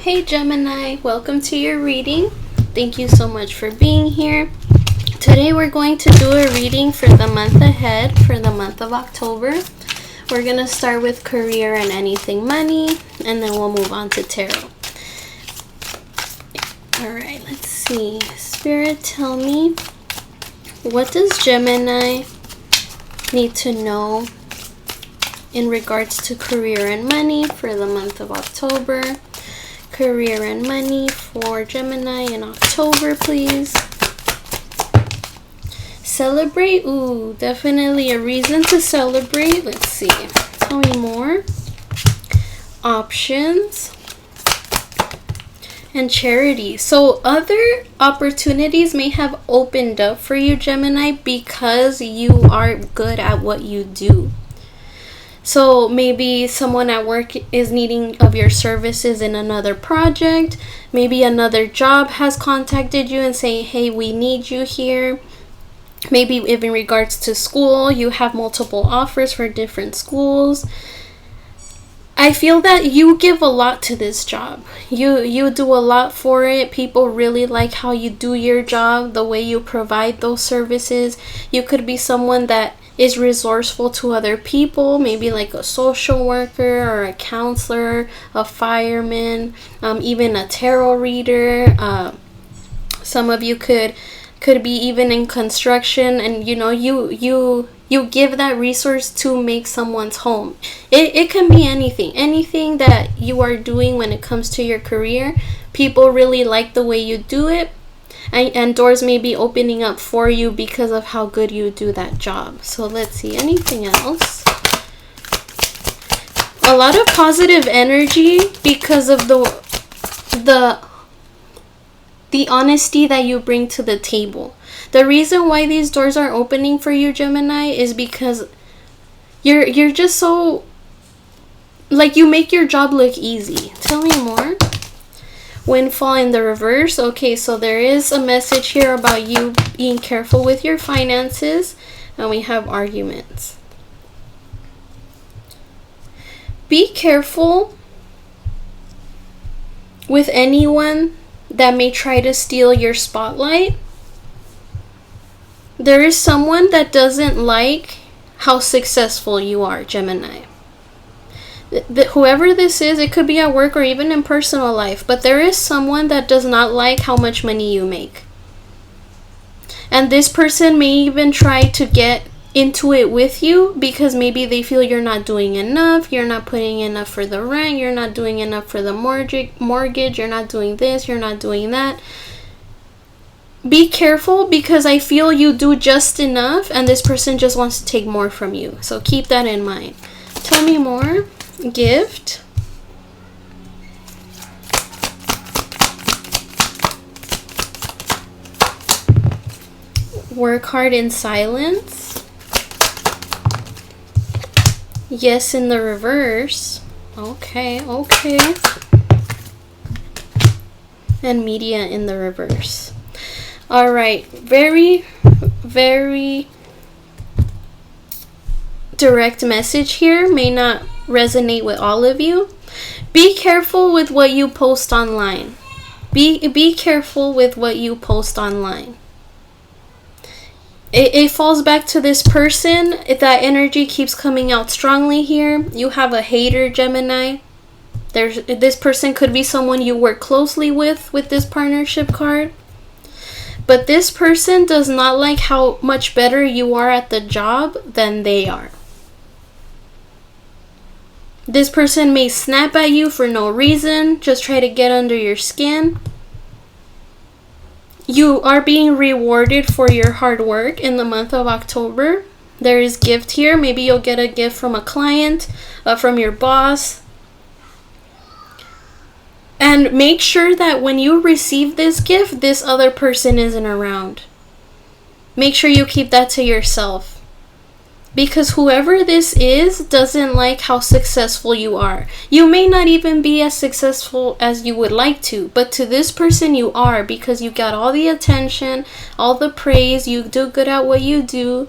Hey Gemini, welcome to your reading. Thank you so much for being here. Today we're going to do a reading for the month ahead, for the month of October. We're going to start with career and anything money, and then we'll move on to tarot. Alright, let's see. Spirit, tell me, what does Gemini need to know in regards to career and money for the month of October? Career and money for Gemini in October, please. Celebrate. Ooh, definitely a reason to celebrate. Let's see. Tell me more. Options and charity. So other opportunities may have opened up for you, Gemini, because you are good at what you do. So maybe someone at work is needing of your services in another project. Maybe another job has contacted you and saying, hey, we need you here. Maybe if in regards to school, you have multiple offers for different schools. I feel that you give a lot to this job. You do a lot for it. People really like how you do your job, the way you provide those services. You could be someone that is resourceful to other people, maybe like a social worker or a counselor, a fireman, even a tarot reader. Some of you could be even in construction, and you give that resource to make someone's home. It can be anything that you are doing when it comes to your career. People really like the way you do it. And doors may be opening up for you because of how good you do that job. So let's see, anything else? A lot of positive energy because of the honesty that you bring to the table. The reason why these doors are opening for you, Gemini, is because you're just so, like, you make your job look easy. Tell me more. Windfall in the reverse. Okay, so there is a message here about you being careful with your finances, and we have arguments. Be careful with anyone that may try to steal your spotlight. There is someone that doesn't like how successful you are, Gemini. Whoever this is, it could be at work or even in personal life, but there is someone that does not like how much money you make. And this person may even try to get into it with you because maybe they feel you're not doing enough, you're not putting enough for the rent, you're not doing enough for the mortgage, you're not doing this, you're not doing that. Be careful because I feel you do just enough and this person just wants to take more from you. So keep that in mind. Tell me more. Gift. Work hard in silence. Yes in the reverse. Okay. And media in the reverse. All right. Very, very direct message here. May not resonate with all of you. Be careful with what you post online. Be careful with what you post online. It falls back to this person. If that energy keeps coming out strongly here, you have a hater, Gemini. This person could be someone you work closely with this partnership card. But this person does not like how much better you are at the job than they are. This person may snap at you for no reason, just try to get under your skin. You are being rewarded for your hard work in the month of October. There is gift here. Maybe you'll get a gift from a client, from your boss. And make sure that when you receive this gift, this other person isn't around. Make sure you keep that to yourself. Because whoever this is doesn't like how successful you are. You may not even be as successful as you would like to, but to this person you are, because you got all the attention, all the praise, you do good at what you do.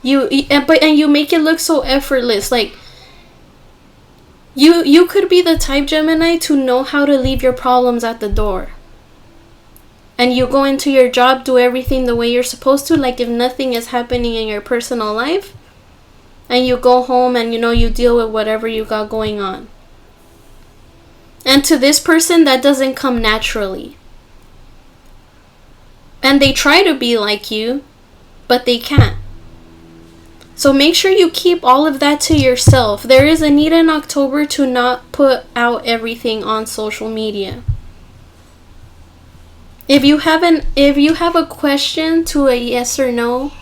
And you make it look so effortless. Like, You could be the type, Gemini, to know how to leave your problems at the door. And you go into your job, do everything the way you're supposed to, like if nothing is happening in your personal life. And you go home and, you deal with whatever you got going on. And to this person, that doesn't come naturally. And they try to be like you, but they can't. So make sure you keep all of that to yourself. There is a need in October to not put out everything on social media. If you have a question to a yes or no,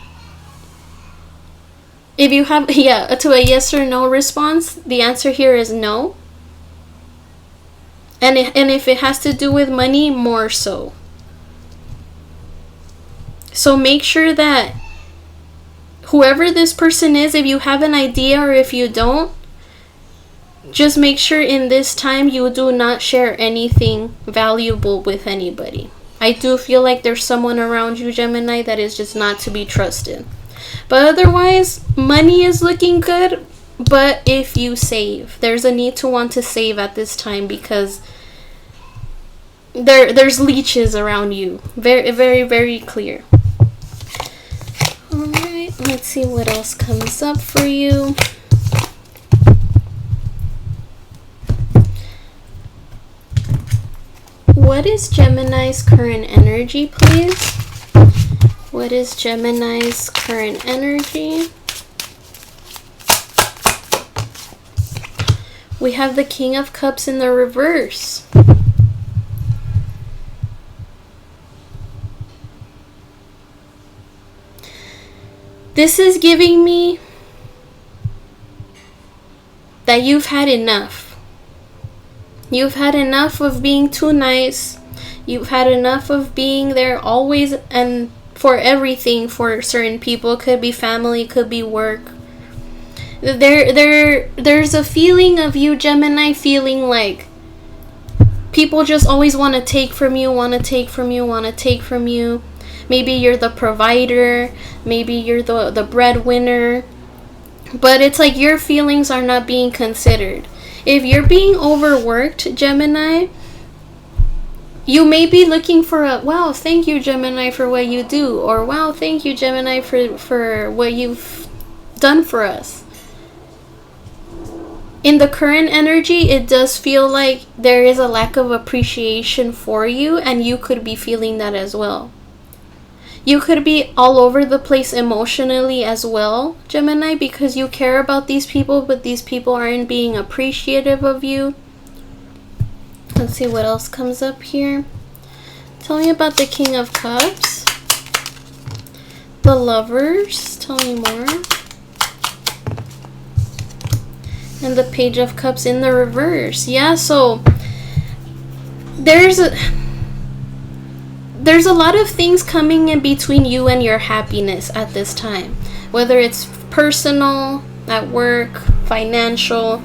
to a yes or no response, the answer here is no. And if it has to do with money, more so. So make sure that whoever this person is, if you have an idea or if you don't, just make sure in this time you do not share anything valuable with anybody. I do feel like there's someone around you, Gemini, that is just not to be trusted. But otherwise, money is looking good. But if you save, there's a need to want to save at this time because there's leeches around you. Very, very, very clear. Alright, let's see what else comes up for you. What is Gemini's current energy, please? What is Gemini's current energy? We have the King of Cups in the reverse. This is giving me that you've had enough. You've had enough of being too nice. You've had enough of being there always and for everything for certain people. Could be family, could be work. There's a feeling of you, Gemini, feeling like people just always want to take from you, Maybe you're the provider. Maybe you're the breadwinner. But it's like your feelings are not being considered. If you're being overworked, Gemini, you may be looking for wow, thank you, Gemini, for what you do. Or wow, thank you, Gemini, for what you've done for us. In the current energy, it does feel like there is a lack of appreciation for you, and you could be feeling that as well. You could be all over the place emotionally as well, Gemini, because you care about these people, but these people aren't being appreciative of you. Let's see what else comes up here. Tell me about the King of Cups. The Lovers. Tell me more. And the Page of Cups in the reverse. Yeah, so there's a lot of things coming in between you and your happiness at this time. Whether it's personal, at work, financial.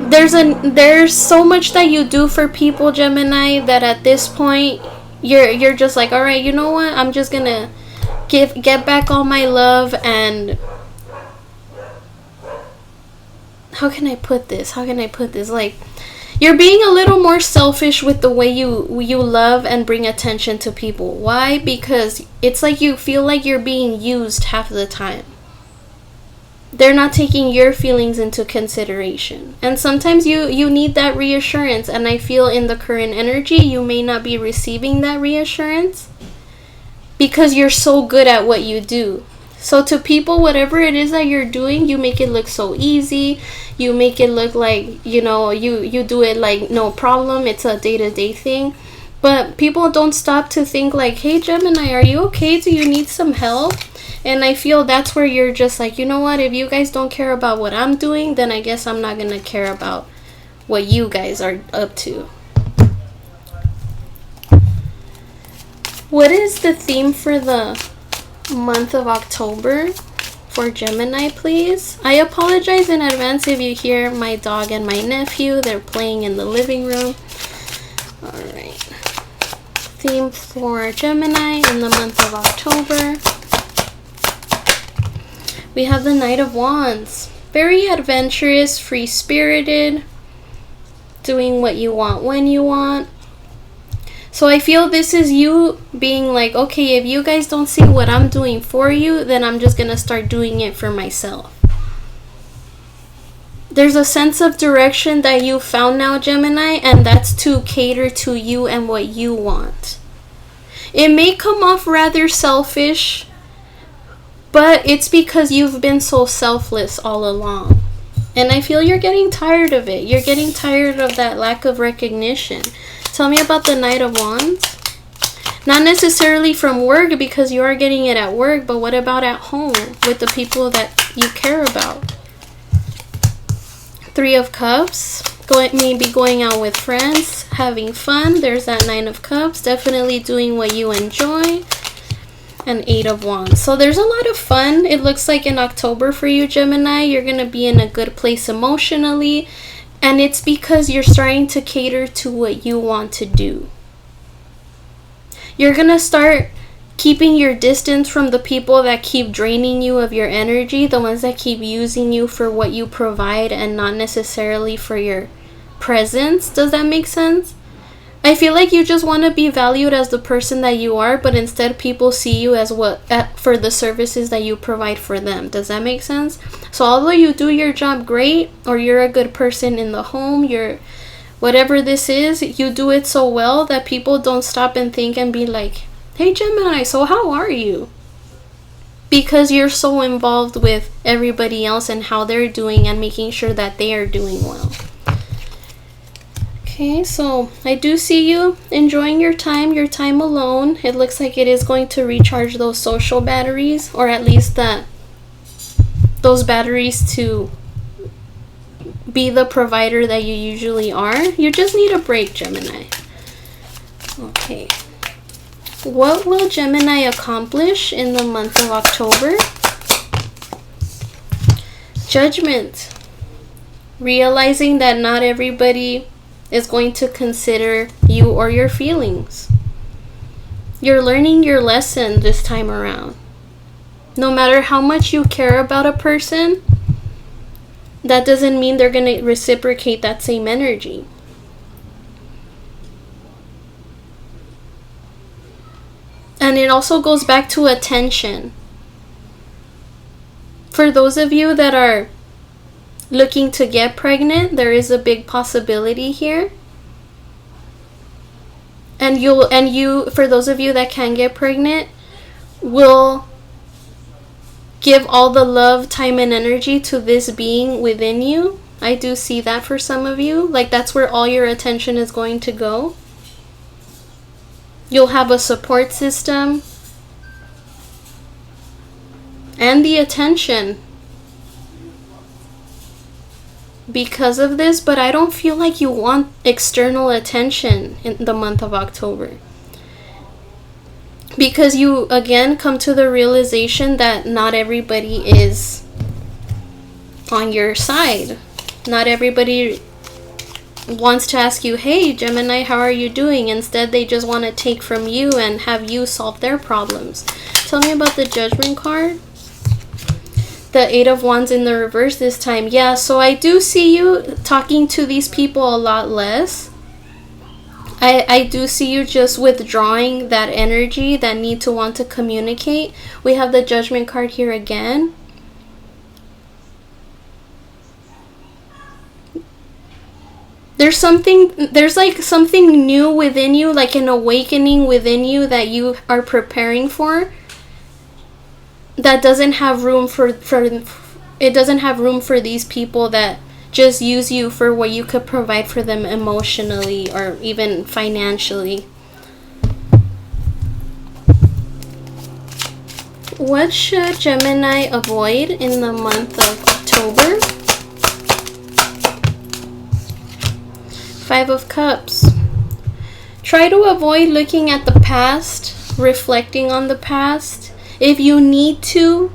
There's so much that you do for people, Gemini, that at this point you're just like, all right, you know what? I'm just gonna get back all my love. And how can I put this? Like, you're being a little more selfish with the way you love and bring attention to people. Why? Because it's like you feel like you're being used half the time. They're not taking your feelings into consideration. And sometimes you need that reassurance. And I feel in the current energy, you may not be receiving that reassurance because you're so good at what you do. So to people, whatever it is that you're doing, you make it look so easy. You make it look like, you do it like no problem. It's a day-to-day thing. But people don't stop to think like, hey, Gemini, are you okay? Do you need some help? And I feel that's where you're just like, you know what? If you guys don't care about what I'm doing, then I guess I'm not going to care about what you guys are up to. What is the theme for the month of October for Gemini, please? I apologize in advance if you hear my dog and my nephew. They're playing in the living room. Alright. Theme for Gemini in the month of October. We have the Knight of Wands. very adventurous, free-spirited, doing what you want when you want. So I feel this is you being like, okay, if you guys don't see what I'm doing for you, then I'm just gonna start doing it for myself. There's a sense of direction that you found now, Gemini, and that's to cater to you and what you want. It may come off rather selfish, but it's because you've been so selfless all along. And I feel you're getting tired of it. You're getting tired of that lack of recognition. Tell me about the Knight of Wands. Not necessarily from work, because you are getting it at work, but what about at home with the people that you care about? Three of Cups. Maybe going out with friends, having fun. There's that Nine of Cups. Definitely doing what you enjoy. And Eight of Wands. So there's a lot of fun. It looks like in October for you, Gemini, you're going to be in a good place emotionally. And it's because you're starting to cater to what you want to do. You're going to start keeping your distance from the people that keep draining you of your energy, the ones that keep using you for what you provide and not necessarily for your presence. Does that make sense? I feel like you just want to be valued as the person that you are, but instead people see you as for the services that you provide for them. Does that make sense? So although you do your job great, or you're a good person in the home, you're whatever this is, you do it so well that people don't stop and think and be like, hey Gemini, so how are you? Because you're so involved with everybody else and how they're doing and making sure that they are doing well. Okay, so I do see you enjoying your time alone. It looks like it is going to recharge those social batteries, or at least those batteries to be the provider that you usually are. You just need a break, Gemini. Okay. What will Gemini accomplish in the month of October? Judgment. Realizing that not everybody is going to consider you or your feelings. You're learning your lesson this time around. No matter how much you care about a person, that doesn't mean they're going to reciprocate that same energy. And it also goes back to attention. For those of you that are looking to get pregnant, there is a big possibility here. And you, for those of you that can get pregnant, will give all the love, time, and energy to this being within you. I do see that for some of you. Like, that's where all your attention is going to go. You'll have a support system and the attention because of this, but I don't feel like you want external attention in the month of October. Because you, again, come to the realization that not everybody is on your side. Not everybody wants to ask you, hey Gemini, how are you doing? Instead, they just want to take from you and have you solve their problems. Tell me about the Judgment card. The Eight of Wands in the reverse this time. Yeah, so I do see you talking to these people a lot less. I do see you just withdrawing that energy, that need to want to communicate. We have the Judgment card here again. There's like something new within you, like an awakening within you that you are preparing for, that doesn't have room for it doesn't have room for these people that just use you for what you could provide for them emotionally or even financially. What should Gemini avoid in the month of October? Five of Cups. Try to avoid looking at the past, reflecting on the past. If you need to,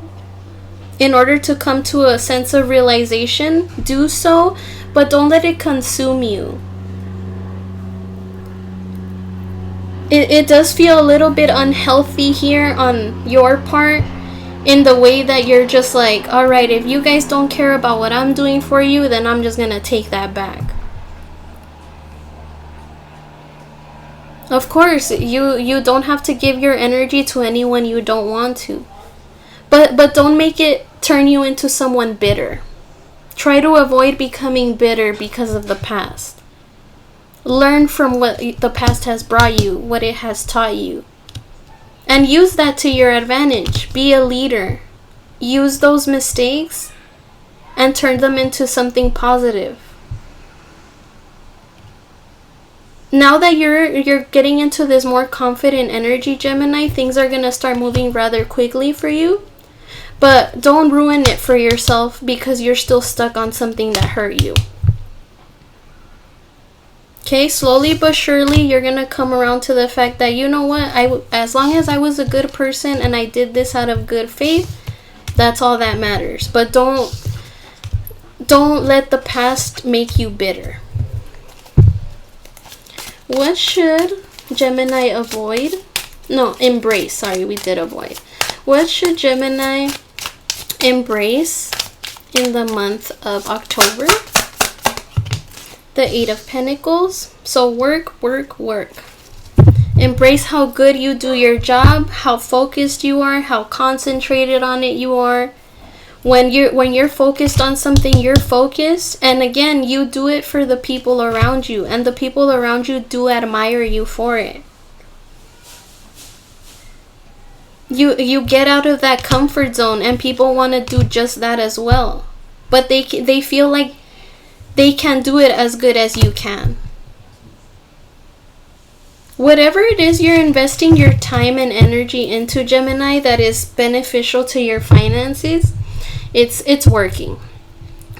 in order to come to a sense of realization, do so, but don't let it consume you. It does feel a little bit unhealthy here on your part, in the way that you're just like, all right, if you guys don't care about what I'm doing for you, then I'm just gonna take that back. Of course, you don't have to give your energy to anyone you don't want to. But don't make it turn you into someone bitter. Try to avoid becoming bitter because of the past. Learn from what the past has brought you, what it has taught you. And use that to your advantage. Be a leader. Use those mistakes and turn them into something positive. Now that you're getting into this more confident energy, Gemini, things are going to start moving rather quickly for you. But don't ruin it for yourself because you're still stuck on something that hurt you. Okay, slowly but surely, you're going to come around to the fact that, you know what, as long as I was a good person and I did this out of good faith, that's all that matters. But don't let the past make you bitter. What should Gemini avoid? No, embrace. Sorry, we did avoid. What should Gemini embrace in the month of October? The Eight of Pentacles. So work, work, work. Embrace how good you do your job, how focused you are, how concentrated on it you are. When you're focused on something, you're focused. And again, you do it for the people around you. And the people around you do admire you for it. You get out of that comfort zone and people want to do just that as well. But they feel like they can do it as good as you can. Whatever it is you're investing your time and energy into, Gemini, that is beneficial to your finances, it's working.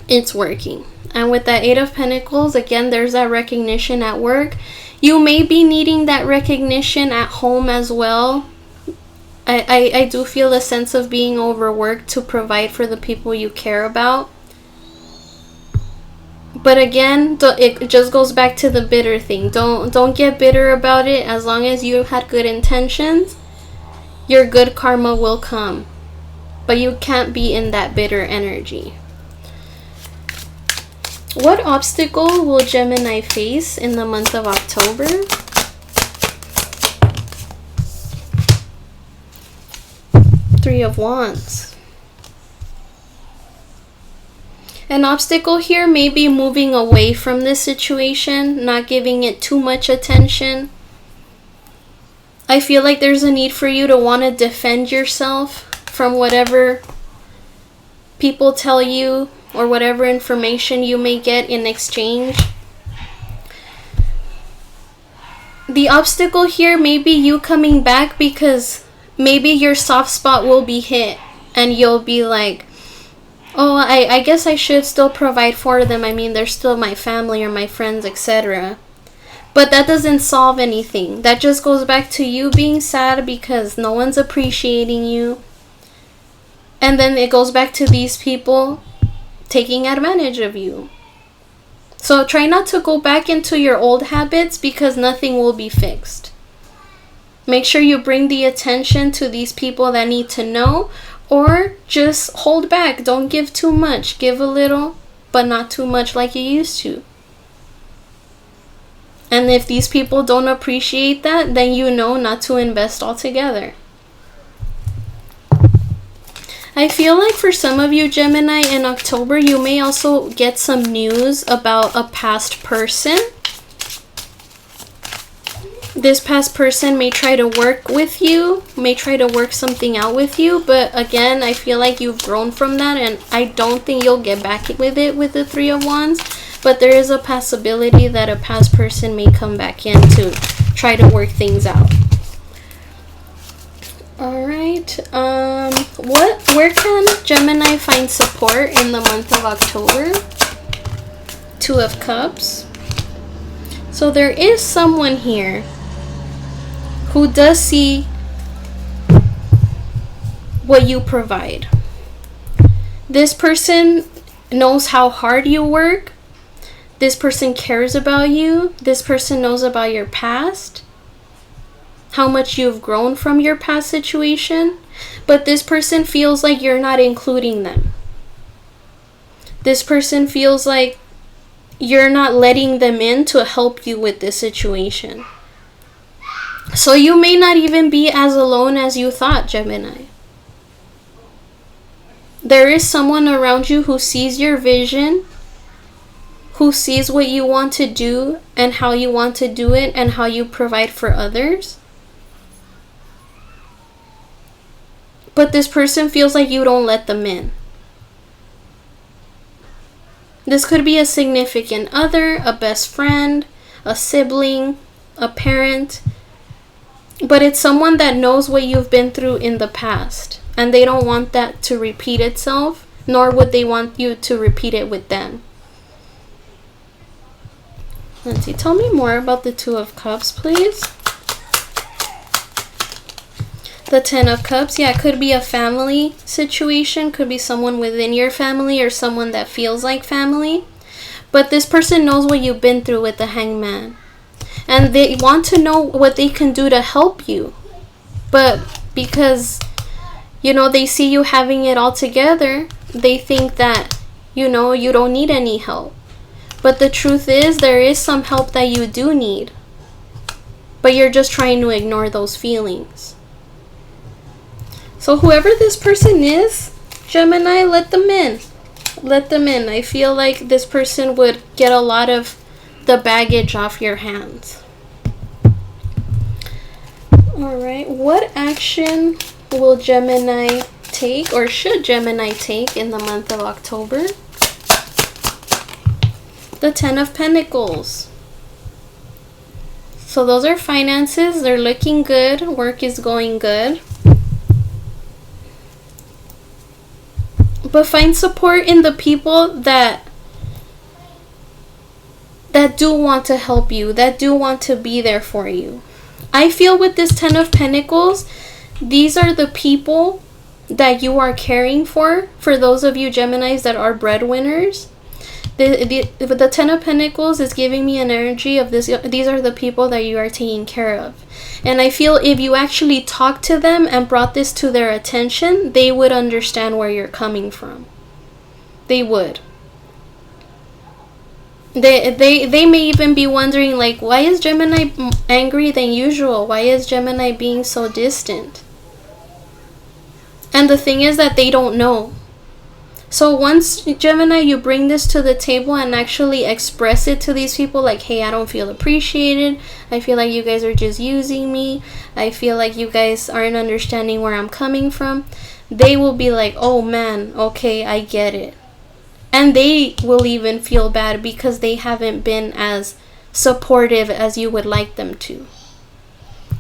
It's working. And with that Eight of Pentacles, again, there's that recognition at work. You may be needing that recognition at home as well. I do feel a sense of being overworked to provide for the people you care about. But again, it just goes back to the bitter thing. Don't get bitter about it. As long as you had good intentions, your good karma will come. But you can't be in that bitter energy. What obstacle will Gemini face in the month of October? Three of Wands. An obstacle here may be moving away from this situation, not giving it too much attention. I feel like there's a need for you to want to defend yourself from whatever people tell you or whatever information you may get in exchange. The obstacle here may be you coming back because maybe your soft spot will be hit and you'll be like, oh, I guess I should still provide for them. I mean, they're still my family or my friends, etc. But that doesn't solve anything. That just goes back to you being sad because no one's appreciating you. And then it goes back to these people taking advantage of you. So try not to go back into your old habits because nothing will be fixed. Make sure you bring the attention to these people that need to know, or just hold back. Don't give too much. Give a little, but not too much like you used to. And if these people don't appreciate that, then you know not to invest altogether. I feel like for some of you, Gemini, in October, you may also get some news about a past person. This past person may try to work with you, may try to work something out with you, but again, I feel like you've grown from that, and I don't think you'll get back with it with the Three of Wands, but there is a possibility that a past person may come back in to try to work things out. Alright, where can Gemini find support in the month of October? Two of Cups. So there is someone here who does see what you provide. This person knows how hard you work. This person cares about you. This person knows about your past, how much you've grown from your past situation. But this person feels like you're not including them. This person feels like you're not letting them in to help you with this situation. So you may not even be as alone as you thought, Gemini. There is someone around you who sees your vision, who sees what you want to do and how you want to do it and how you provide for others. But this person feels like you don't let them in. This could be a significant other, a best friend, a sibling, a parent. But it's someone that knows what you've been through in the past. And they don't want that to repeat itself, nor would they want you to repeat it with them. Let's see. Tell me more about the Two of Cups, please. The Ten of Cups. Yeah, it could be a family situation. Could be someone within your family or someone that feels like family. But this person knows what you've been through with the Hangman. And they want to know what they can do to help you. But because, they see you having it all together, they think that, you don't need any help. But the truth is, there is some help that you do need. But you're just trying to ignore those feelings. So whoever this person is, Gemini, let them in. Let them in. I feel like this person would get a lot of the baggage off your hands. Alright, what action will Gemini take, or should Gemini take, in the month of October? The Ten of Pentacles. So those are finances. They're looking good. Work is going good. But find support in the people that do want to help you, that do want to be there for you. I feel with this Ten of Pentacles, these are the people that you are caring for those of you Geminis that are breadwinners. The Ten of Pentacles is giving me an energy of this. These are the people that you are taking care of. And I feel if you actually talked to them and brought this to their attention, they would understand where you're coming from. They would. They may even be wondering, like, why is Gemini angry than usual? Why is Gemini being so distant? And the thing is that they don't know. So once, Gemini, you bring this to the table and actually express it to these people, like, hey, I don't feel appreciated. I feel like you guys are just using me. I feel like you guys aren't understanding where I'm coming from. They will be like, oh man, okay, I get it. And they will even feel bad because they haven't been as supportive as you would like them to.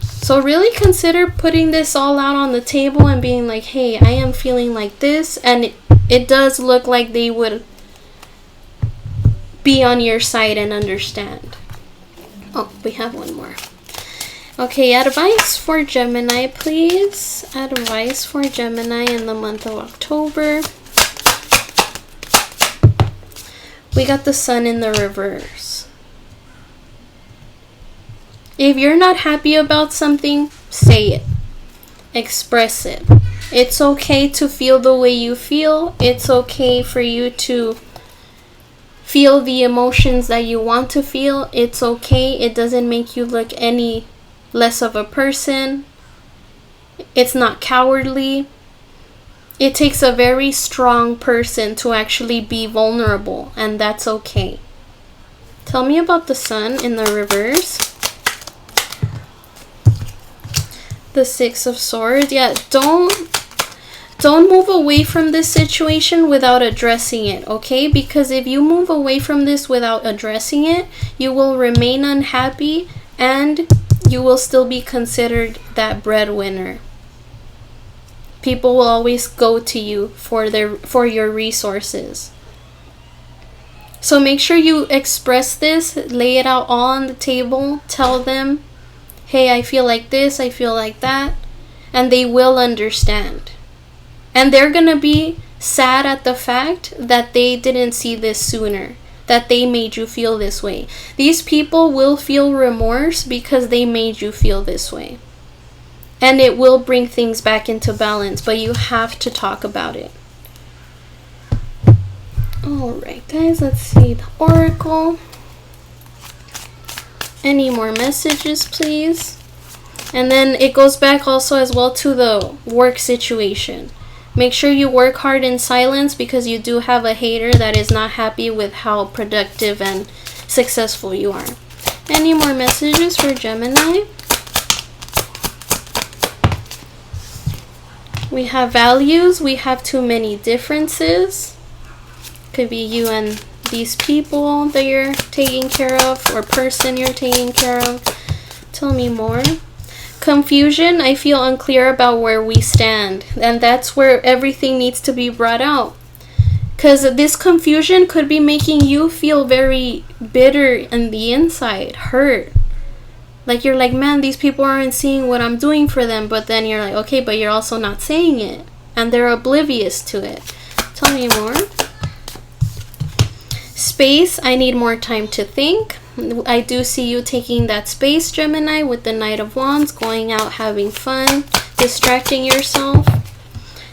So really consider putting this all out on the table and being like, hey, I am feeling like this, and it does look like they would be on your side and understand. Oh, we have one more. Okay, advice for Gemini, please. Advice for Gemini in the month of October. We got the Sun in the reverse. If you're not happy about something, say it. Express it. It's okay to feel the way you feel. It's okay for you to feel the emotions that you want to feel. It's okay. It doesn't make you look any less of a person. It's not cowardly. It takes a very strong person to actually be vulnerable, and that's okay. Tell me about the Sun in the reverse. The Six of Swords. Yeah, don't move away from this situation without addressing it, okay? Because if you move away from this without addressing it, you will remain unhappy and you will still be considered that breadwinner. People will always go to you for your resources. So make sure you express this, lay it out all on the table, tell them, hey, I feel like this, I feel like that, and they will understand. And they're gonna be sad at the fact that they didn't see this sooner, that they made you feel this way. These people will feel remorse because they made you feel this way. and it will bring things back into balance, but you have to talk about it. Alright guys, let's see the oracle. Any more messages, please? And then it goes back also as well to the work situation. Make sure you work hard in silence, because you do have a hater that is not happy with how productive and successful you are. Any more messages for Gemini? We have values. We have too many differences. Could be you and these people that you're taking care of, or person you're taking care of. Tell me more. Confusion. I feel unclear about where we stand, and that's where everything needs to be brought out, because this confusion could be making you feel very bitter in the inside, hurt. Like you're like, man, these people aren't seeing what I'm doing for them, but then you're like, okay, but you're also not saying it, and they're oblivious to it. Tell me more. Space. I need more time to think. I do see you taking that space, Gemini, with the Knight of Wands, going out, having fun, distracting yourself.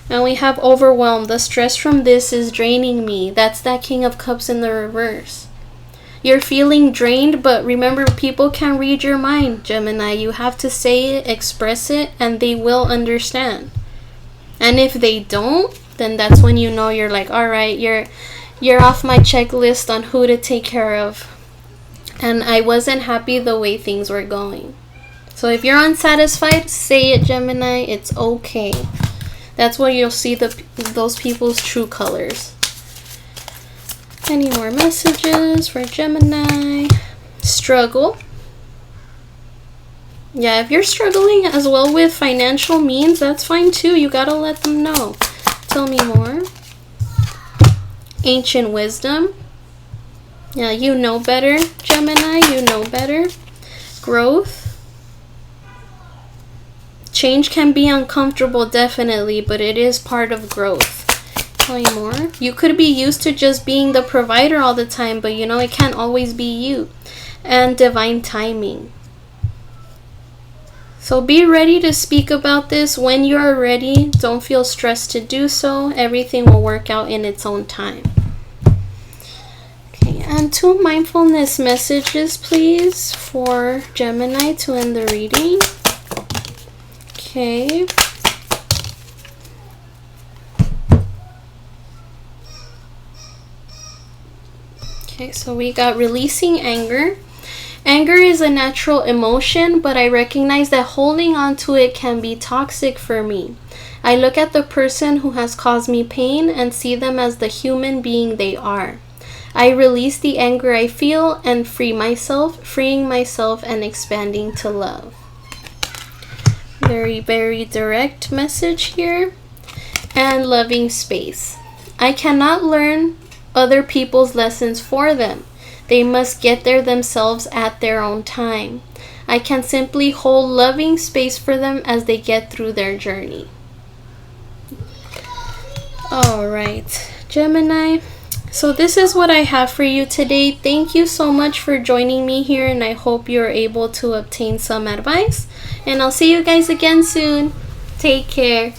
And we have overwhelmed. The stress from this is draining me. That's that King of Cups in the reverse. You're feeling drained, but remember, people can read your mind, Gemini. You have to say it, express it, and they will understand. And if they don't, then that's when you know you're like, all right, you're off my checklist on who to take care of. And I wasn't happy the way things were going. So if you're unsatisfied, say it, Gemini. It's okay. That's where you'll see those people's true colors. Any more messages for Gemini? Struggle. Yeah, if you're struggling as well with financial means, that's fine too. You gotta let them know. Tell me more. Ancient wisdom. Yeah, you know better, Gemini. You know better. Growth. Change can be uncomfortable, definitely, but it is part of growth. Tell me more. You could be used to just being the provider all the time, but you know, it can't always be you. And divine timing. So be ready to speak about this when you are ready. Don't feel stressed to do so. Everything will work out in its own time. Okay, and 2 mindfulness messages, please, for Gemini to end the reading. Okay. Okay, so we got releasing anger. Anger is a natural emotion, but I recognize that holding on to it can be toxic for me. I look at the person who has caused me pain and see them as the human being they are. I release the anger I feel and free myself, freeing myself and expanding to love. Very, very direct message here. And loving space. I cannot learn other people's lessons for them. They must get there themselves at their own time. I can simply hold loving space for them as they get through their journey. Alright, Gemini. So this is what I have for you today. Thank you so much for joining me here, and I hope you're able to obtain some advice. And I'll see you guys again soon. Take care.